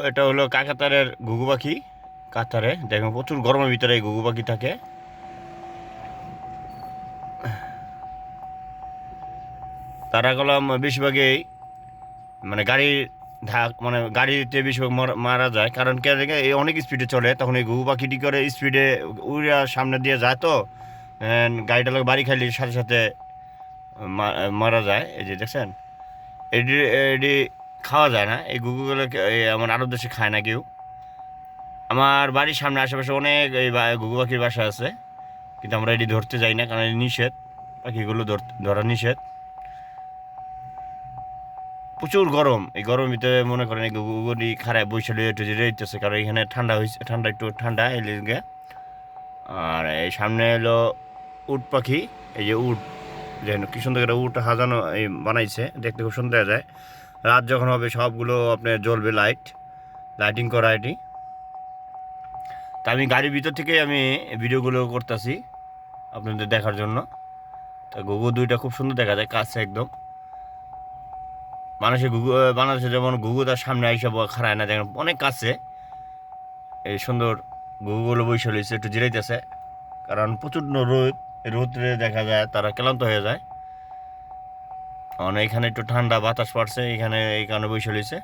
এটা হলো কাকাতারের ঘুঘু পাখি। কাতারে দেখুন প্রচুর গরমের ভিতরে এই ঘুঘু পাখি থাকে। তারা কলম বেশিরভাগই মানে গাড়ির মানে গাড়িতে বেশিরভাগ মারা যায়, কারণ কে দেখে এই অনেক স্পিডে চলে, তখন এই ঘুঘু পাখিটি করে স্পিডে উড়ে সামনে দিয়ে যায়, তো গাড়িটা লোক বাড়ি খাইলে সাথে সাথে মারা যায়। এই যে দেখছেন, এটি এটি খাওয়া যায় না, এই ঘুঘুগুলোকে আমার আরব দেশে খায় না কেউ। আমার বাড়ির সামনে আশেপাশে অনেক এই ঘুঘু পাখির বাসা আছে, কিন্তু আমরা এটি ধরতে যাই না, কারণ এটি নিষেধ, পাখিগুলো ধরা নিষেধ। প্রচুর গরম, এই গরমের ভিতরে মনে করেন এই গুগলি খারাপ বৈশালী একটু যেতেছে, কারণ এখানে ঠান্ডা হয়েছে, ঠান্ডা একটু ঠান্ডা এই লিগে। আর এই সামনে এলো উট পাখি, এই যে উট, যেন কি সুন্দর করে উট সাজানো এই বানাইছে, দেখতে খুব সুন্দর দেখা যায়। রাত যখন হবে সবগুলো আপনার জ্বলবে, লাইটিং করা এটি। তা আমি গাড়ির ভিতর থেকে আমি ভিডিওগুলো করতেছি আপনাদের দেখার জন্য। তা ঘুঘু দুইটা খুব সুন্দর দেখা যায় কাছে একদম। বাংলাদেশে যেমন ঘুঘু তার সামনে আইসা খাড়ায় না, দেখেন অনেক কাছে এই সুন্দর ঘুঘুগুলো বৈশাল হয়েছে, একটু জিরাইতেছে, কারণ প্রচণ্ড রোদে দেখা যায় তারা ক্লান্ত হয়ে যায়। কারণ এখানে একটু ঠান্ডা বাতাস পড়ছে, এখানে এই কারণে বৈশাল হয়েছে।